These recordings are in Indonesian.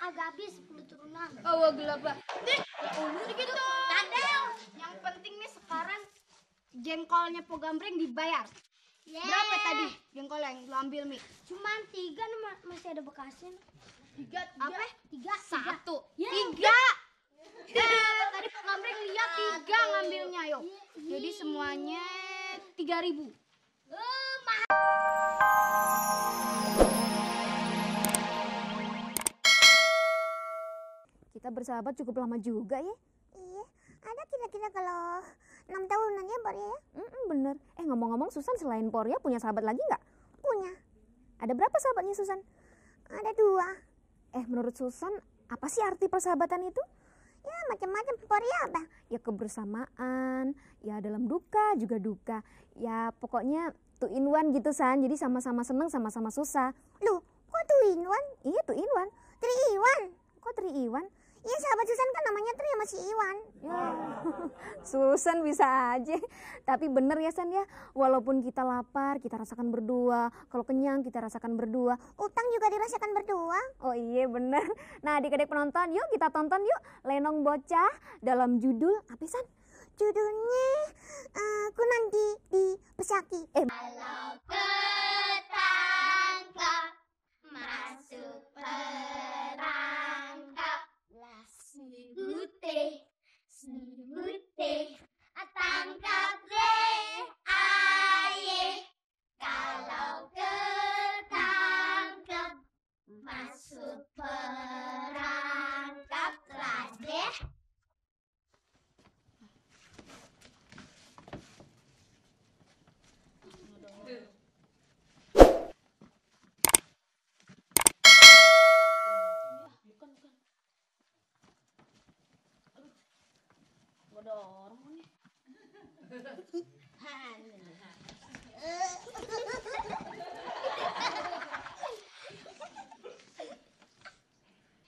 kagak habis 10 turunan. Oh, gelap lah. Nih, gitu. Tadel. Yang penting nih sekarang jengkolnya Po Gambreng dibayar. Berapa tadi jengkol yang lo ambil, Mi? Cuman 3 nih, masih ada bekasnya. 3. Apa? 3. 1. 3. Tadi Po Gambreng lihat 3 ngambilnya, yuk. Jadi semuanya 3.000. Kita bersahabat cukup lama juga ya. Iya, ada kira-kira kalau 6 tahunan ya Porya ya? Bener. Ngomong-ngomong Susan selain Porya punya sahabat lagi nggak? Punya. Ada berapa sahabatnya Susan? Ada 2. Menurut Susan apa sih arti persahabatan itu? Ya macam-macam Porya apa? Ya kebersamaan, ya dalam duka juga duka. Ya pokoknya 2 in 1 gitu San. Jadi sama-sama seneng, sama-sama susah. Loh, kok 2 in 1? Iya 2 in 1. 3 in 1? Kok 3 in 1? Iya sahabat Susan kan namanya Tri sama si Iwan. Ya, Susan bisa aja. Tapi bener ya San ya, walaupun kita lapar kita rasakan berdua, kalau kenyang kita rasakan berdua, utang juga dirasakan berdua. Oh iya bener. Nah adik-adik penonton, yuk kita tonton yuk Lenong Bocah dalam judul apa San? Judulnya Aku Nanti di Pesaki. Kalau ketangkap masuk perangkap lah si bute tangkap deh aye. Kalau ketangkap masuk perangkap lah deh. Ada orang nih.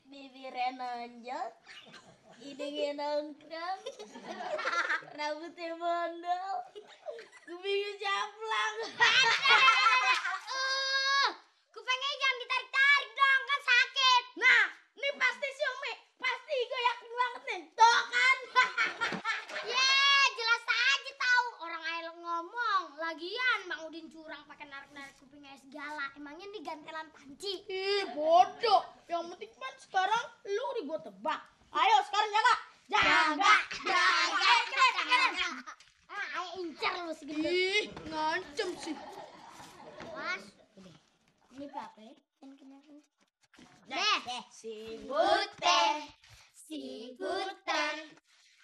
Bibirnya nonjol, hidungnya nongkrong, rambutnya bondol, kupingnya caplang. Kupingnya jangan ditarik-tarik dong, kan sakit. Nah, ini pasti si Umi. Pasti gue yakin banget nih. Tuh kan. Jelas aja tahu orang Ael ngomong. Lagian Bang Udin curang pakai narik-narik kupingnya segala. Emangnya ini gantelan panci? Ih, bodoh. Yang penting kan sekarang lu nih gue tebak. Ayo sekarang jaga. Jaga. Ayo incar lu segitu. Ih, ngancem sih. Mas. Ini apa ya? Deh. Si Bute,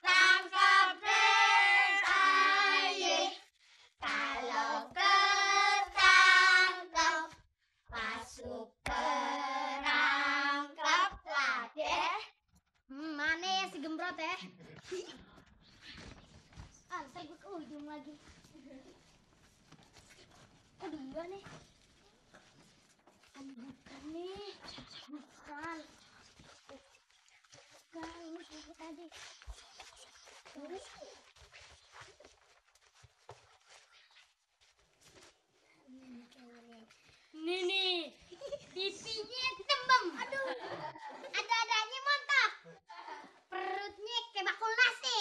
tangkap deh aye. Kalau ketangkap masuk perangkap lah deh. Mana ya si gembrot ya? Saya gue ke ujung lagi. Oh dia nih. Bukan nih. Bukan. Ini siapa tadi? Terus nih pipinya tembem. Aduh, ada-adanya montok. Perutnya kayak bakul nasi.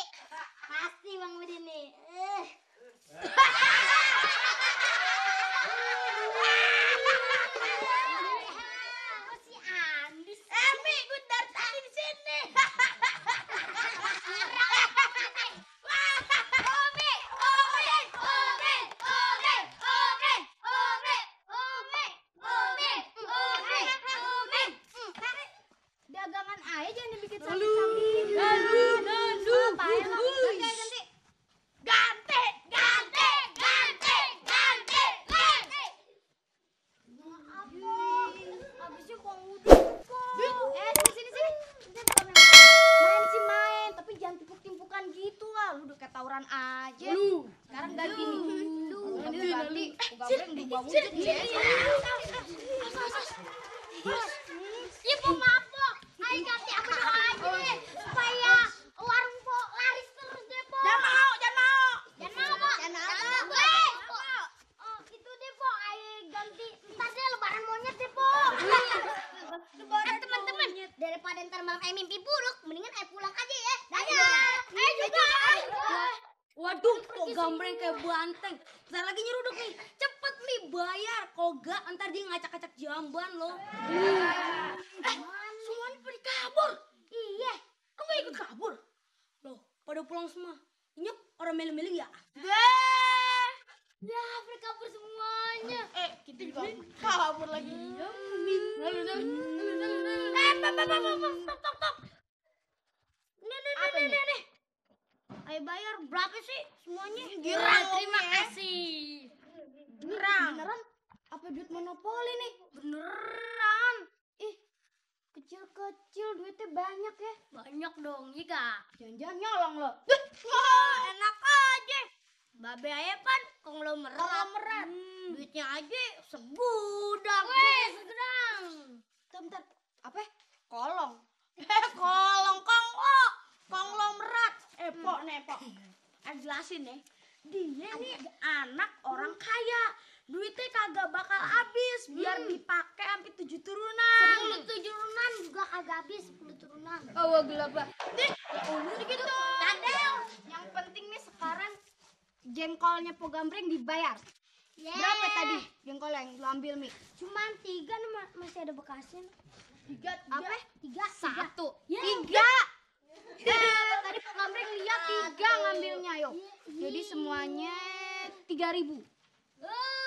Pasti Bang Udin nih. Si Andis. Mi, gue dari tadi di sini. Dagangan aja jangan dibikin sakit-sakit. Ganti. Habisnya Bang Udin kok. Sini. Main, tapi jangan timpuk-timpukan gitu lah. Lu udah kayak tawuran aja. Sekarang ganti nih. Ganti. Gambreng dibangun jadi. Ya Po maaf Po. Ayo ganti apa doa aja deh. Supaya warung Po laris terus deh Po. Jangan mau. Jangan mau Po. Itu deh Po. Ayo ganti. Ntar deh lebaran monyet deh Po. Teman-teman. Daripada Waduh, kok gambreng kayak banteng. Bentar lagi nyeruduk nih. Cepet nih bayar. Kalau enggak ntar dia ngacak-ngacak jamban loh. Semuanya pada kabur. Iya. Lu gak ikut kabur? Loh, pada pulang semua. Inyok orang meli-meli ya? Ya, mereka kabur semuanya. Kita juga kabur lagi. Stop. Nih. Ayo bayar berapa sih semuanya? Girang, Terima Om, ya. kasih. Girang. Beneran? Apa duit monopoli nih? Beneran. Ih, kecil-kecil duitnya banyak ya? Banyak dong, iya kak. Jangan-jangan nyolong lo. Enak aja. Babe aja kan konglomerat. Duitnya aja segudang. Weh, segudang. Bentar. Apa? Kolong. Kolong konglomerat. Pok. Jelasin nih. Dia nih anak orang kaya. Duitnya kagak bakal habis biar dipakai sampai 7 turunan. 10 turunan juga kagak habis 10 turunan. Oh, gelap lah. Udah gitu. Tadel. Yang penting nih sekarang jengkolnya Po Gambreng dibayar. Berapa tadi jengkol yang lu ambil, Mi? Cuman 3 nih, masih ada bekasnya. 3. Apa? 3. 1. Ya, 3. Tadi Po Gambreng lihat 3 ngambilnya, yuk. Jadi semuanya 3.000.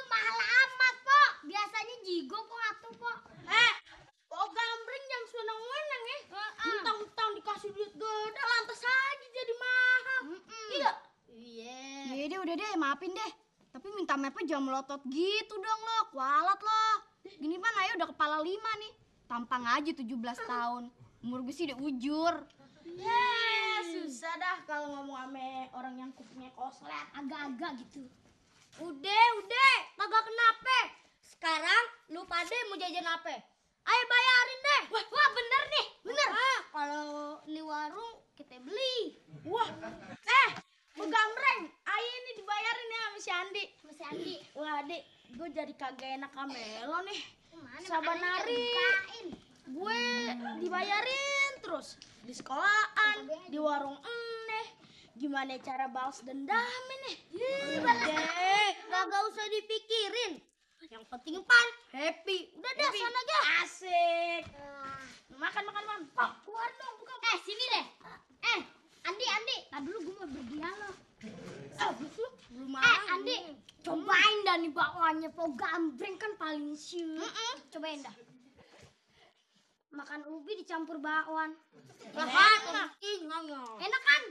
Mahal amat, Po. Biasanya jigo Po atuh, Po. Po Gambreng yang seneng-weneng ya. Mentang-mentang dikasih duit gede lantas aja jadi mahal. Iya. Iya deh, udah deh, maafin deh. Tapi minta mapnya jangan melotot gitu dong lo, kualat lo. Gini pan Ayo udah kepala 5 nih. Tampang aja 17 tahun. Umur gue sih udah ujur. Susah dah kalau ngomong sama orang yang kupingnya koslet. Agak-agak gitu. Udah, kagak kenapa. Sekarang lu pada mau jajan apa? Ayo bayarin deh. Wah bener nih, bener. Kalau ini warung kita beli. Wah, Po Gambreng, ayo ini dibayarin ya sama si Andi. Masih Andi. Wah, Dik, gue jadi kagak enak sama lo nih. Mana Saban makanannya hari bukain. gue dibayarin terus di sekolahan, di warung eneh. Gimana cara balas dendamnya nih? Kagak usah dipikirin. Yang penting pan happy. Udah dah sana aja. Asik. Makan. Kok keluar dong buka. Sini deh. Andi. Tadi dulu gue mau berdialog. Belum Andi, cobain dah nih bakwanya Po Gambreng kan paling siu. Cobain dah. Makan ubi dicampur bakwan. Enak kan?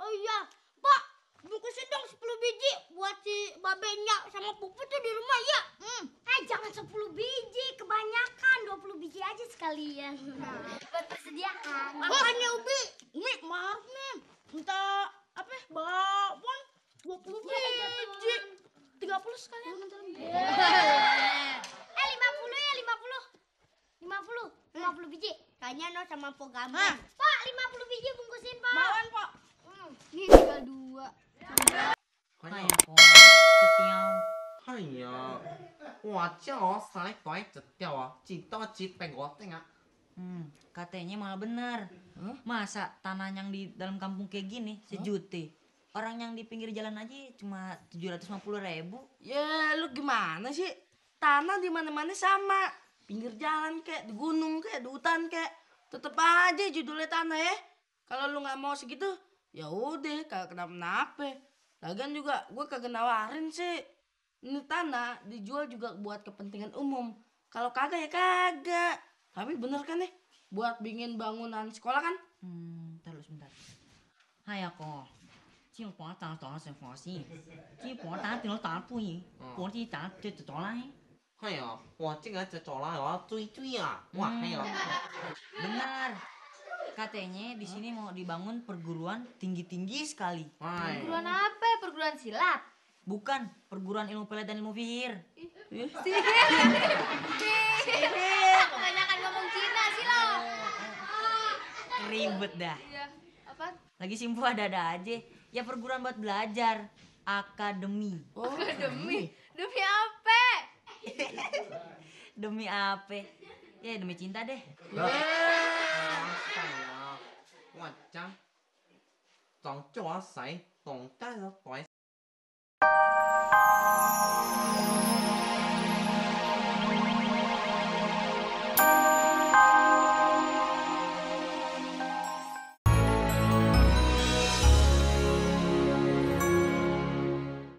Oh iya, Pak, bungkusin dong 10 biji buat si babenya sama Pupu tuh di rumah ya. Jangan 10 biji, kebanyakan 20 biji aja sekalian. Buat persediaan. Makanya Ubi, Umi maaf nih. Minta apa? Bakwan 20 biji. 30 sekalian. 50 ya, 50 biji. Kayaknya no sama Po Gambreng. Pak, 50 biji bungkusin, Pak. Bawaan, Pak. Nih tinggal 2. Hai cô, rất tiêu. Hay à, wah jauh saya toy jauh ah, cita pengot tengah. Katanya malah benar. Masa tanah yang di dalam kampung kayak gini sejuta. Orang yang di pinggir jalan aja cuma 750.000. Ya, lu gimana sih? Tanah di mana-mana sama. Pinggir jalan kek, di gunung kek, di hutan kek. Tetep aja judulnya tanah ya. Kalau lu nggak mau segitu, ya udah kagak kenapa-napa. Lagian juga gue kagak nawarin sih. Ini tanah dijual juga buat kepentingan umum. Kalau kagak ya kagak. Tapi bener kan nih, buat bikin bangunan sekolah kan? Terus sebentar. Hai aku. Chỉ bỏ tao tao sẽ phá xí. Chỉ bỏ tao thì nó tao bùi. Bỏ thì tao thì tao lại. Hay à, wah cingga cocok lah, wah cuy ah, wah hay à. Benar. Katanya di sini mau dibangun perguruan tinggi-tinggi sekali. Hai. Perguruan apa? Perguruan silat. Bukan perguruan ilmu pelet dan ilmu sihir. Kebanyakan ngomong Cina sih lo. Ribet dah. Iya. Apa? Lagi simpu ada-ada aja. Ya perguruan buat belajar. Akademi. Demi apa? Demi apa? Ya demi cinta deh. Saya, wah cang. 总叫我使，总带着拐